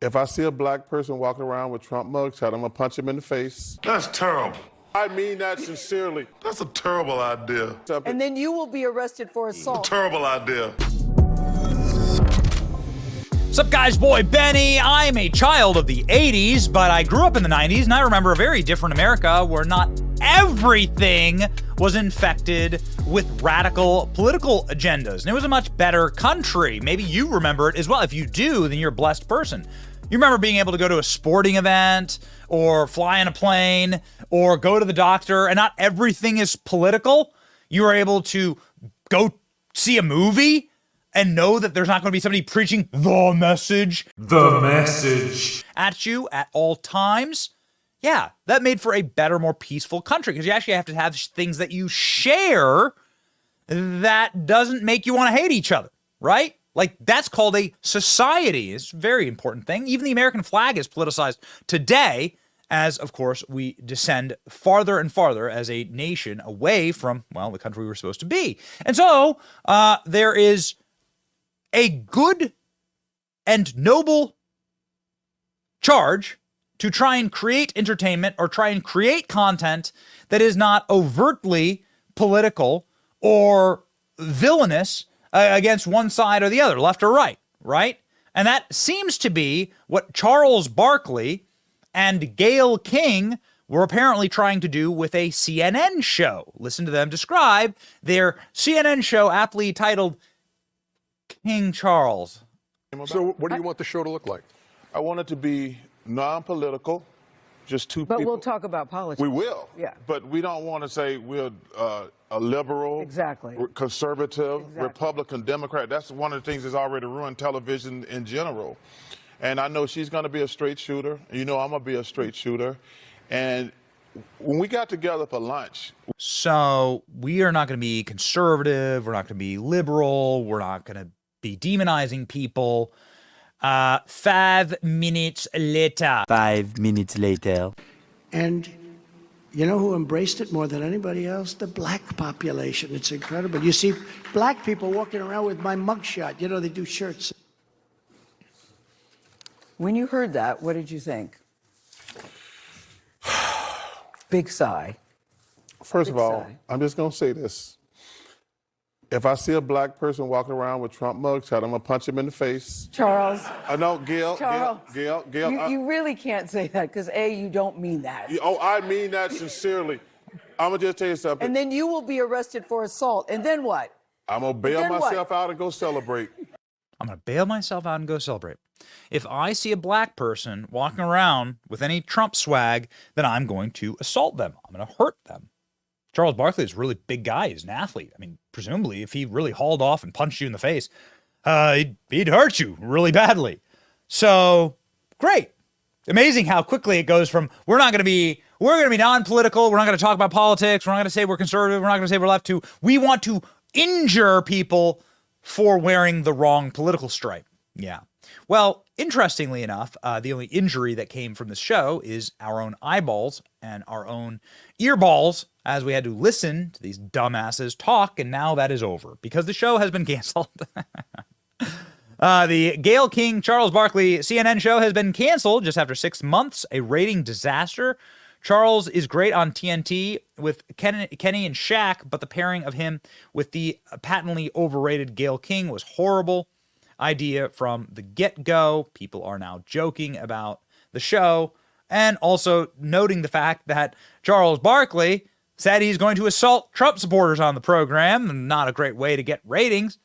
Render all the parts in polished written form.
If I see a black person walking around with Trump mugshot, I'm gonna punch him in the face. That's terrible. I mean that sincerely. That's a terrible idea. And then you will be arrested for assault. Terrible idea. What's up, guys? Boy Benny. I'm a child of the 80s, but I grew up in the 90s, and I remember a very different America where not everything was infected with radical political agendas. And it was a much better country. Maybe you remember it as well. If you do, then you're a blessed person. You remember being able to go to a sporting event or fly in a plane or go to the doctor, and not everything is political. You were able to go see a movie and know that there's not going to be somebody preaching the message at you at all times. Yeah, that made for a better, more peaceful country, because you actually have to have things that you share that doesn't make you want to hate each other, right? Like, that's called a society. It's a very important thing. Even the American flag is politicized today as, of course, we descend farther and farther as a nation away from, well, the country we were supposed to be. And so there is a good and noble charge to try and create entertainment or try and create content that is not overtly political or villainous against one side or the other, left or right, right? And that seems to be what Charles Barkley and Gayle King were apparently trying to do with a CNN show. Listen to them describe their CNN show, aptly titled King Charles. So what do you want the show to look like? I want it to be non-political, just two But people. we'll talk about politics. We will. Yeah. But we don't want to say we're a liberal, Exactly. conservative, Exactly. Republican, Democrat. That's one of the things that's already ruined television in general. And I know she's going to be a straight shooter. You know I'm going to be a straight shooter. And when we got together for lunch. So we are not going to be conservative. We're not going to be liberal. We're not going to be demonizing people. 5 minutes later. 5 minutes later. And you know who embraced it more than anybody else? The black population. It's incredible. You see black people walking around with my mugshot. You know, they do shirts. When you heard that, what did you think? Big sigh. First of Big all, sigh. I'm just going to say this. If I see a black person walking around with Trump mugshot, I'm going to punch him in the face. Charles. No, Gayle. Charles. Gayle. You really can't say that because, A, you don't mean that. Oh, I mean that sincerely. I'm going to just tell you something. And then you will be arrested for assault. And then what? I'm going to bail Then what? myself out and go celebrate. I'm going to bail myself out and go celebrate. If I see a black person walking around with any Trump swag, then I'm going to assault them. I'm going to hurt them. Charles Barkley is a really big guy. He's an athlete. I mean, presumably, if he really hauled off and punched you in the face, he'd hurt you really badly. So, great. Amazing how quickly it goes from we're going to be non-political, we're not going to talk about politics, we're not going to say we're conservative, we're not going to say we're left, to we want to injure people for wearing the wrong political stripe. Yeah. Well, interestingly enough, the only injury that came from this show is our own eyeballs and our own earballs, as we had to listen to these dumbasses talk, and now that is over because the show has been canceled. The Gayle King, Charles Barkley CNN show has been canceled just after 6 months, a rating disaster. Charles is great on TNT with Kenny and Shaq, but the pairing of him with the patently overrated Gayle King was horrible. Idea from the get-go. People are now joking about the show and also noting the fact that Charles Barkley said he's going to assault Trump supporters on the program, and not a great way to get ratings.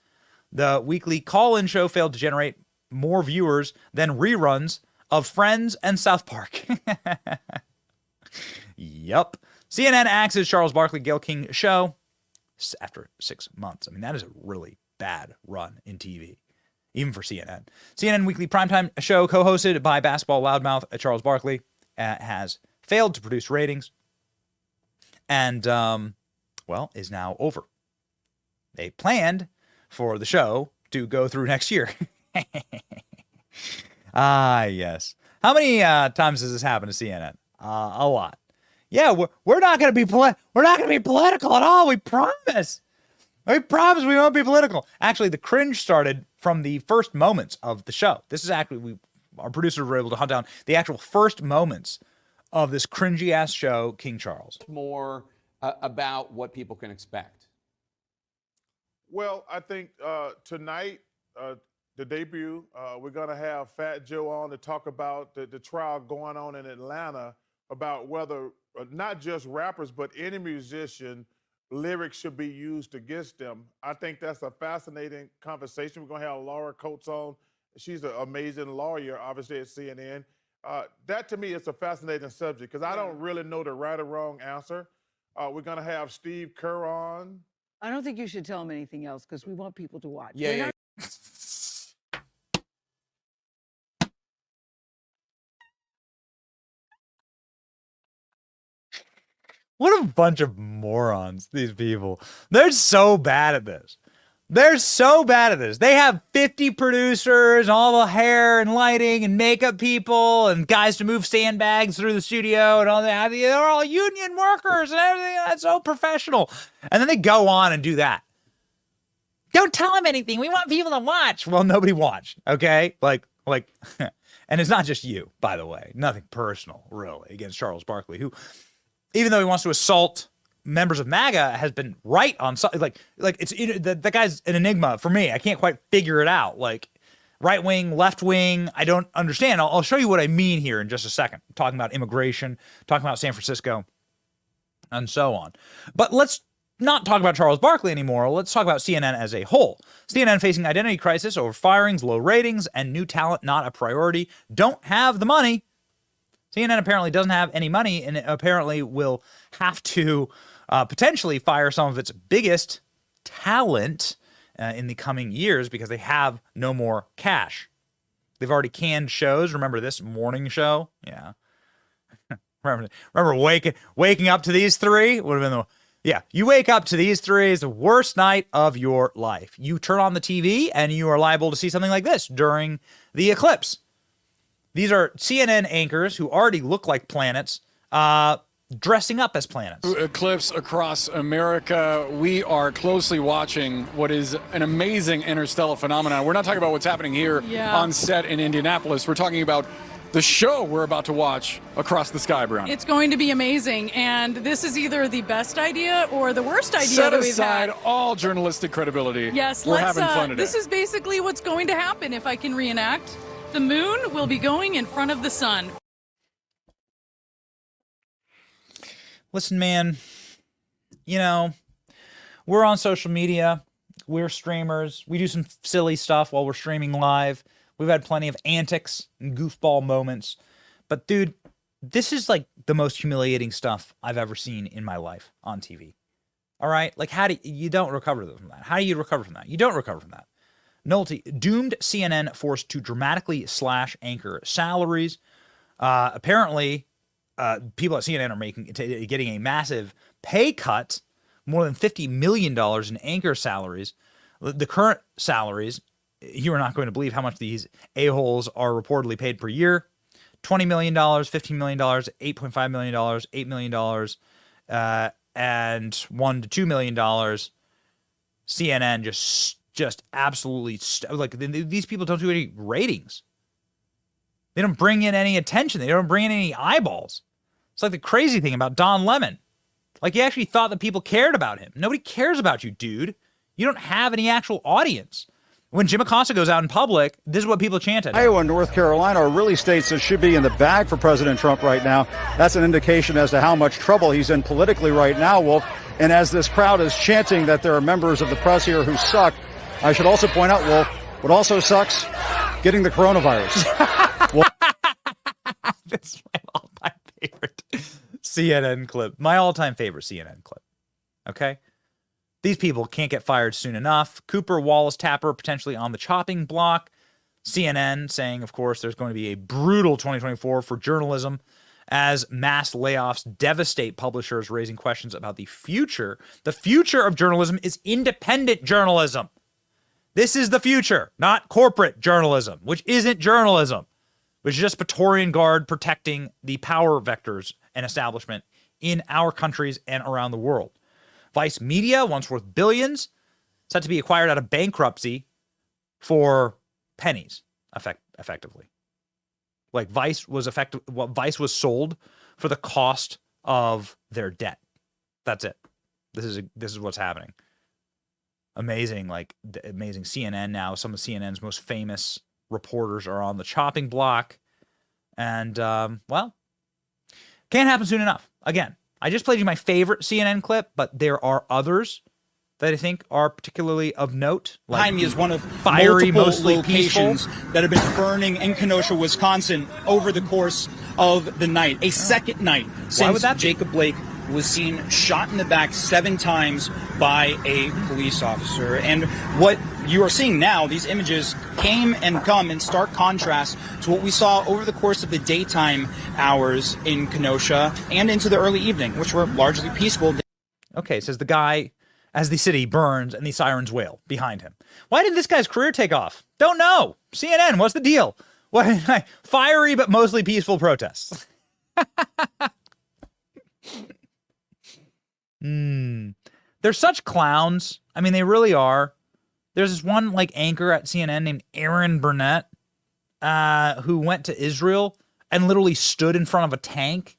The weekly call-in show failed to generate more viewers than reruns of Friends and South Park. Yup. CNN axes Charles Barkley Gayle King show after 6 months. I mean, that is a really bad run in TV, even for CNN. CNN weekly primetime show co-hosted by basketball loudmouth Charles Barkley has failed to produce ratings and, well, is now over. They planned for the show to go through next year. Yes. How many times has this happened to CNN? A lot. Yeah, we're not going to be we're not going to be political at all. We promise. We promise we won't be political. Actually, the cringe started from the first moments of the show. This is actually our producers were able to hunt down the actual first moments of this cringy ass show, King Charles. More about what people can expect. Well, I think tonight, the debut, we're going to have Fat Joe on to talk about the trial going on in Atlanta about whether not just rappers, but any musician, lyrics should be used against them. I think that's a fascinating conversation. We're going to have Laura Coates on. She's an amazing lawyer, obviously, at CNN. That, to me, is a fascinating subject because I don't really know the right or wrong answer. We're going to have Steve Kerr on. I don't think you should tell them anything else because we want people to watch. Yeah. What a bunch of morons, these people. They're so bad at this. They're so bad at this. They have 50 producers, all the hair and lighting and makeup people and guys to move sandbags through the studio and all that. They're all union workers and everything. That's so professional. And then they go on and do that. Don't tell them anything. We want people to watch. Well, nobody watched, okay? Like, and it's not just you, by the way. Nothing personal, really, against Charles Barkley, who, even though he wants to assault members of MAGA, has been right on something. Like it's that guy's an enigma for me. I can't quite figure it out. Like right wing, left wing. I don't understand. I'll show you what I mean here in just a second. I'm talking about immigration, talking about San Francisco, and so on. But let's not talk about Charles Barkley anymore. Let's talk about CNN as a whole. CNN facing identity crisis over firings, low ratings, and new talent not a priority. Don't have the money. CNN apparently doesn't have any money and it apparently will have to potentially fire some of its biggest talent in the coming years because they have no more cash. They've already canned shows. Remember this morning show? Yeah. remember waking up to these three? Would have been you wake up to these three is the worst night of your life. You turn on the TV and you are liable to see something like this during the eclipse. These are CNN anchors who already look like planets, dressing up as planets. Eclipse across America. We are closely watching what is an amazing interstellar phenomenon. We're not talking about what's happening here on set in Indianapolis. We're talking about the show we're about to watch across the sky, Brown. It's going to be amazing, and this is either the best idea or the worst idea that we've had. Set aside all journalistic credibility. Yes, we're having fun today. This is basically what's going to happen if I can reenact. The moon will be going in front of the sun. Listen, man, you know, we're on social media. We're streamers. We do some silly stuff while we're streaming live. We've had plenty of antics and goofball moments. But, dude, this is like the most humiliating stuff I've ever seen in my life on TV. All right? Like, you don't recover from that. How do you recover from that? You don't recover from that. Nolte, doomed CNN forced to dramatically slash anchor salaries. Apparently, people at CNN are getting a massive pay cut, more than $50 million in anchor salaries. The current salaries, you are not going to believe how much these a-holes are reportedly paid per year. $20 million, $15 million, $8.5 million, $8 million, and $1 to $2 million. CNN just absolutely, these people don't do any ratings. They don't bring in any attention. They don't bring in any eyeballs. It's like the crazy thing about Don Lemon. Like, he actually thought that people cared about him. Nobody cares about you, dude. You don't have any actual audience. When Jim Acosta goes out in public, this is what people chant at him. Iowa and North Carolina are really states that should be in the bag for President Trump right now. That's an indication as to how much trouble he's in politically right now, Wolf. And as this crowd is chanting that there are members of the press here who suck, I should also point out, Wolf, what also sucks, getting the coronavirus. That's my all-time favorite CNN clip. My all-time favorite CNN clip. Okay? These people can't get fired soon enough. Cooper, Wallace, Tapper potentially on the chopping block. CNN saying, of course, there's going to be a brutal 2024 for journalism as mass layoffs devastate publishers, raising questions about the future. The future of journalism is independent journalism. This is the future, not corporate journalism, which isn't journalism, which is just Praetorian Guard protecting the power vectors and establishment in our countries and around the world. Vice Media, once worth billions, set to be acquired out of bankruptcy for pennies, effectively. Like Vice was Vice was sold for the cost of their debt. That's it. This is what's happening. Amazing, amazing. CNN now. Some of CNN's most famous reporters are on the chopping block, and well, can't happen soon enough. Again, I just played you my favorite CNN clip, but there are others that I think are particularly of note. Behind me is one of fiery, mostly locations peaceful that have been burning in Kenosha, Wisconsin over the course of the night. A second night since Jacob Blake was seen shot in the back 7 times by a police officer. And what you are seeing now, these images came and come in stark contrast to what we saw over the course of the daytime hours in Kenosha and into the early evening, which were largely peaceful. Okay, says the guy as the city burns and the sirens wail behind him. Why did this guy's career take off? Don't know. CNN, what's the deal? What fiery but mostly peaceful protests. They're such clowns. I mean, they really are. There's this one anchor at CNN named Aaron Burnett who went to Israel and literally stood in front of a tank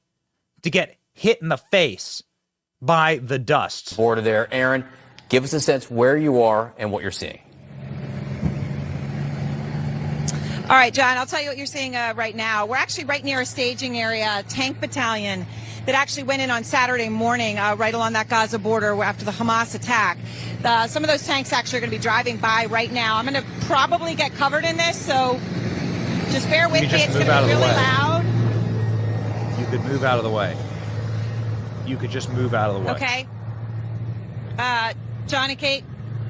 to get hit in the face by the dust. Border there. Aaron, give us a sense where you are and what you're seeing. All right, John, I'll tell you what you're seeing right now. We're actually right near a staging area, tank battalion that actually went in on Saturday morning right along that Gaza border after the Hamas attack. Some of those tanks actually are going to be driving by right now. I'm going to probably get covered in this, so just bear with me. It's going to be really loud. You could move out of the way. You could just move out of the way. Okay. John and Kate,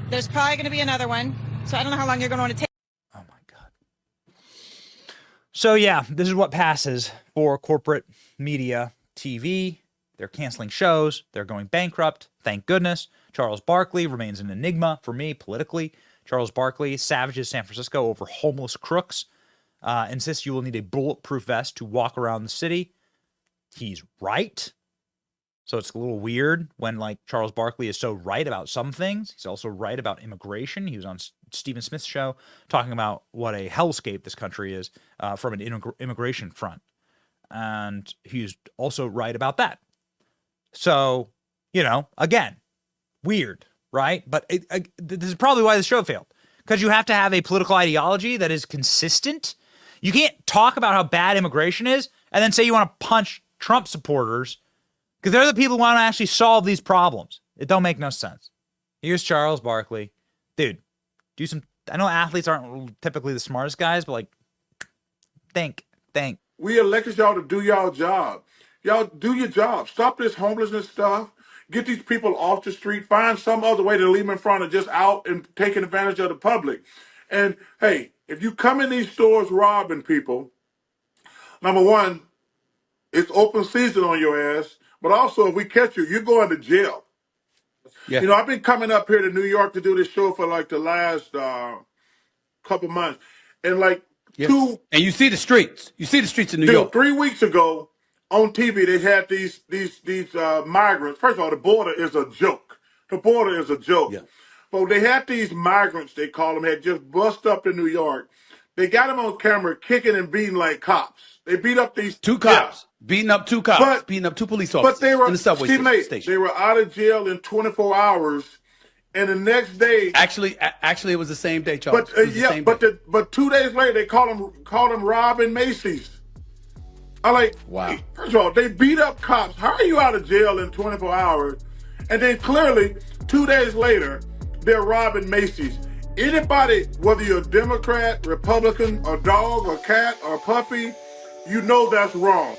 there's probably going to be another one, so I don't know how long you're going to want to take. Oh, my God. So, yeah, this is what passes for corporate media TV. They're canceling shows. They're going bankrupt. Thank goodness. Charles Barkley remains an enigma for me politically. Charles Barkley savages San Francisco over homeless crooks. Insists you will need a bulletproof vest to walk around the city. He's right. So it's a little weird when Charles Barkley is so right about some things. He's also right about immigration. He was on Stephen Smith's show talking about what a hellscape this country is from an immigration front. And he's also right about that. So, again, weird, right? But this is probably why the show failed. Because you have to have a political ideology that is consistent. You can't talk about how bad immigration is and then say you want to punch Trump supporters because they're the people who want to actually solve these problems. It don't make no sense. Here's Charles Barkley. Dude, do some... I know athletes aren't typically the smartest guys, but think. We elected y'all to do y'all job. Y'all do your job. Stop this homelessness stuff. Get these people off the street. Find some other way to leave them in front of just out and taking advantage of the public. And hey, if you come in these stores robbing people, number one, it's open season on your ass. But also, if we catch you, you're going to jail. Yeah. I've been coming up here to New York to do this show for the last couple months. And And you see the streets. You see the streets in New York. 3 weeks ago on TV, they had these migrants. First of all, the border is a joke. The border is a joke. Yeah. But they had these migrants, they call them, had just bust up in New York. They got them on camera kicking and beating like cops. They beat up these... 2 cops. Yeah. Beating up 2 cops. Beating up 2 police officers in the subway station. They were out of jail in 24 hours. And the next day... Actually, it was the same day, Charles. But, but 2 days later, they called him robbing Macy's. Wow. First of all, they beat up cops. How are you out of jail in 24 hours? And then clearly, 2 days later, they're robbing Macy's. Anybody, whether you're a Democrat, Republican, a dog, a cat, or a puppy, you know that's wrong.